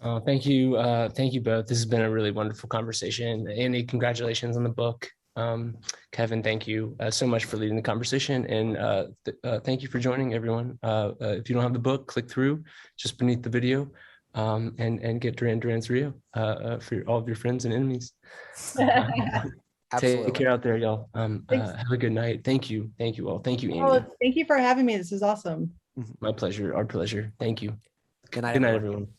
Thank you both. This has been a really wonderful conversation. Annie, congratulations on the book. Kevin, thank you so much for leading the conversation, and thank you for joining, everyone. If you don't have the book, click through just beneath the video and get Duran Duran's Rio for all of your friends and enemies. Take care out there, y'all. Have a good night. Thank you all. Thank you, Annie. Oh, thank you for having me. This is awesome. My pleasure. Our pleasure. Thank you. Good night, everyone.